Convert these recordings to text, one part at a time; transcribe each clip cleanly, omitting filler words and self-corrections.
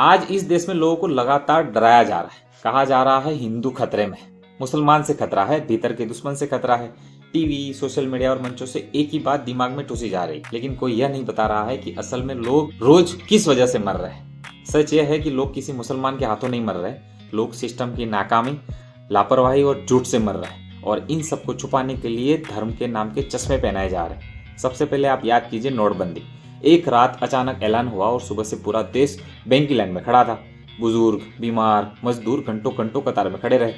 आज इस देश में लोगों को लगातार डराया जा रहा है। कहा जा रहा है हिंदू खतरे में, मुसलमान से खतरा है, भीतर के दुश्मन से खतरा है। टीवी, सोशल मीडिया और मंचों से एक ही बात दिमाग में ठूसी जा रही, लेकिन कोई यह नहीं बता रहा है कि असल में लोग रोज किस वजह से मर रहे हैं। सच यह है कि लोग किसी मुसलमान के हाथों नहीं मर रहे, लोग सिस्टम की नाकामी, लापरवाही और झूठ से मर रहे हैं। और इन सबको छुपाने के लिए धर्म के नाम के चश्मे पहनाए जा रहे हैं। सबसे पहले आप याद कीजिए नोटबंदी। एक रात अचानक ऐलान हुआ और सुबह से पूरा देश बैंक की लाइन में खड़ा था। बुजुर्ग, बीमार, मजदूर घंटों घंटों कतार में खड़े रहे।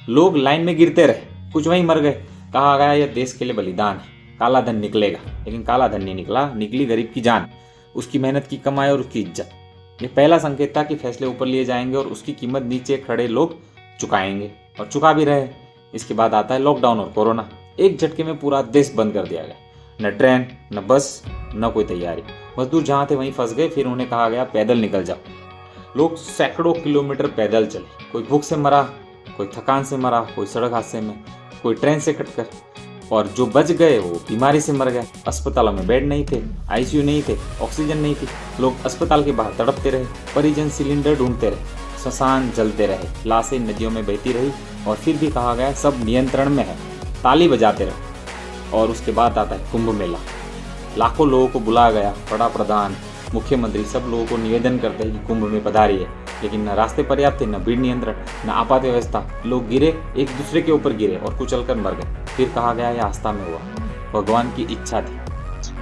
लोग लाइन में गिरते रहे, कुछ वहीं मर गए। कहा गया यह देश के लिए बलिदान है, काला धन निकलेगा। लेकिन काला धन नहीं निकला, निकली गरीब की जान, उसकी मेहनत की कमाई और उसकी इज्जत। ये पहला संकेत था कि फैसले ऊपर लिए जाएंगे और उसकी कीमत नीचे खड़े लोग चुकाएंगे, और चुका भी रहे। इसके बाद आता है लॉकडाउन और कोरोना। एक झटके में पूरा देश बंद कर दिया गया। न ट्रेन, न बस, न कोई तैयारी। मजदूर जहां थे वहीं फंस गए। फिर उन्हें कहा गया पैदल निकल जाओ। लोग सैकड़ों किलोमीटर पैदल चले। कोई भूख से मरा, कोई थकान से मरा, कोई सड़क हादसे में, कोई ट्रेन से कटकर। और जो बच गए वो बीमारी से मर गए। अस्पतालों में बेड नहीं थे, आईसीयू नहीं थे, ऑक्सीजन नहीं थी। लोग अस्पताल के बाहर तड़पते रहे। परिजन सिलेंडर ढूंढते रहे, श्मशान जलते रहे, लाशें नदियों में बहती रही। और फिर भी कहा गया सब नियंत्रण में है, ताली बजाते रहे। और उसके बाद आता है कुंभ मेला। लाखों लोगों को बुलाया गया। बड़ा प्रधान, मुख्यमंत्री सब लोगों को निवेदन करते हैं कि कुंभ में पधारिए। लेकिन न रास्ते पर्याप्त थे, न भीड़ नियंत्रण, न आपात व्यवस्था। लोग गिरे, एक दूसरे के ऊपर गिरे और कुचलकर मर गए। फिर कहा गया यह आस्था में हुआ, भगवान की इच्छा थी।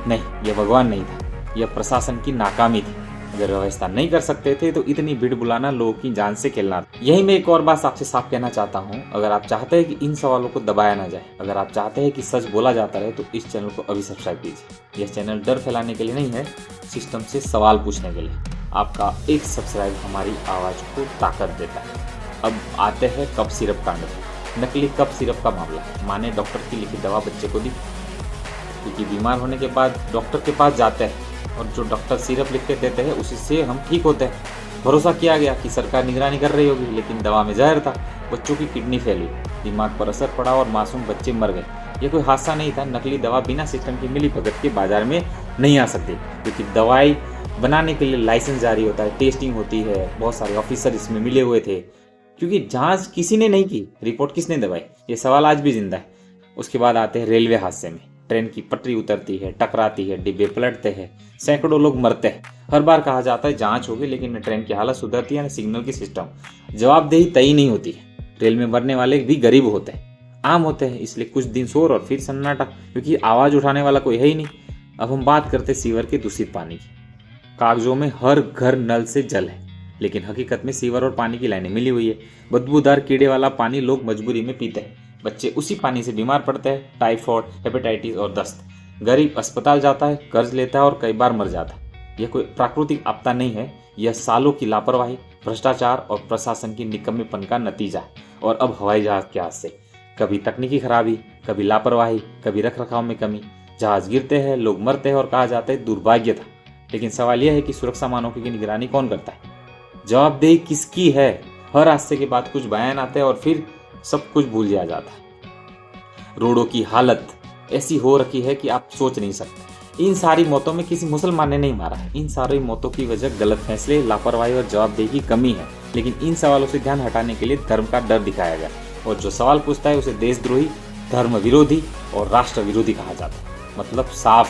नहीं, यह भगवान नहीं था, यह प्रशासन की नाकामी थी। अगर व्यवस्था नहीं कर सकते थे तो इतनी भीड़ बुलाना लोगों की जान से खेलना था। यही मैं एक और बात आपसे साफ कहना चाहता हूँ। अगर आप चाहते हैं कि इन सवालों को दबाया ना जाए, अगर आप चाहते हैं कि सच बोला जाता रहे, तो इस चैनल को अभी सब्सक्राइब कीजिए। यह चैनल डर फैलाने के लिए नहीं है, सिस्टम से सवाल पूछने के लिए। आपका एक सब्सक्राइब हमारी आवाज को ताकत देता है। अब आते हैं कफ सिरप कांड पर। नकली कफ सिरप का मामला। माँ ने डॉक्टर की लिखी दवा बच्चे को दी, क्योंकि बीमार होने के बाद डॉक्टर के पास जाते हैं और जो डॉक्टर सिरप लिख के देते हैं उसी से हम ठीक होते हैं। भरोसा किया गया कि सरकार निगरानी कर रही होगी, लेकिन दवा में जहर था। बच्चों की किडनी फेल हुई, दिमाग पर असर पड़ा और मासूम बच्चे मर गए। ये कोई हादसा नहीं था। नकली दवा बिना सिस्टम की मिली भगत के बाजार में नहीं आ सकती, क्योंकि दवाई बनाने के लिए लाइसेंस जारी होता है, टेस्टिंग होती है, बहुत सारे ऑफिसर इसमें मिले हुए थे। क्योंकि जांच किसी ने नहीं की, रिपोर्ट किसने दबाई, ये सवाल आज भी जिंदा है। उसके बाद आते हैं रेलवे हादसे में। ट्रेन की पटरी उतरती है, टकराती है, डिब्बे पलटते हैं, सैकड़ों लोग मरते हैं। हर बार कहा जाता है जांच होगी, लेकिन न ट्रेन की हालत सुधरती है, न सिग्नल की सिस्टम। जवाबदेही तय नहीं होती है। रेल में मरने वाले भी गरीब होते हैं, आम होते हैं, इसलिए कुछ दिन शोर और फिर सन्नाटा, क्योंकि आवाज उठाने वाला कोई है ही नहीं। अब हम बात करते सीवर के दूषित पानी की। कागजों में हर घर नल से जल है, लेकिन हकीकत में सीवर और पानी की लाइनें मिली हुई है। बदबूदार कीड़े वाला पानी लोग मजबूरी में पीते हैं। बच्चे उसी पानी से बीमार पड़ते हैं, टाइफाइड, हेपेटाइटिस और दस्त। गरीब अस्पताल जाता है, कर्ज लेता है और कई बार मर जाता है। यह कोई प्राकृतिक आपदा नहीं है, यह सालों की लापरवाही, भ्रष्टाचार और प्रशासन की निकम्मेपन का नतीजा है। और अब हवाई जहाज के हादसे, कभी तकनीकी खराबी, कभी लापरवाही, कभी रखरखाव में कमी। जहाज गिरते हैं, लोग मरते हैं और कहा जाता है दुर्भाग्य था। लेकिन सवाल यह है कि सुरक्षा मानकों की निगरानी कौन करता है? जवाबदेही किसकी है? हर हादसे के बाद कुछ बयान आते हैं और फिर सब कुछ भूल जाया जाता है। रोडों की हालत ऐसी हो रखी है कि आप सोच नहीं सकते। इन सारी मौतों में किसी मुसलमान ने नहीं मारा है। इन सारी मौतों की वजह गलत फैसले, लापरवाही और जवाबदेही की कमी है। लेकिन इन सवालों से ध्यान हटाने के लिए धर्म का डर दिखाया गया, और जो सवाल पूछता है उसे देशद्रोही, धर्म विरोधी और राष्ट्र विरोधी कहा जाता है। मतलब साफ,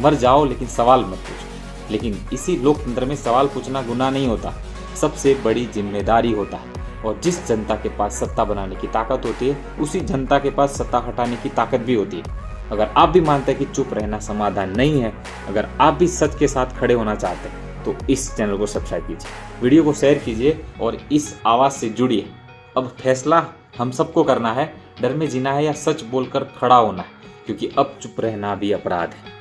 मर जाओ लेकिन सवाल मत पूछो। लेकिन इसी लोकतंत्र में सवाल पूछना गुनाह नहीं होता, सबसे बड़ी जिम्मेदारी होता है। और जिस जनता के पास सत्ता बनाने की ताकत होती है, उसी जनता के पास सत्ता हटाने की ताकत भी होती है। अगर आप भी मानते हैं कि चुप रहना समाधान नहीं है, अगर आप भी सच के साथ खड़े होना चाहते हैं, तो इस चैनल को सब्सक्राइब कीजिए, वीडियो को शेयर कीजिए और इस आवाज़ से जुड़िए। अब फैसला हम सबको करना है, डर में जीना है या सच बोलकर खड़ा होना है, क्योंकि अब चुप रहना भी अपराध है।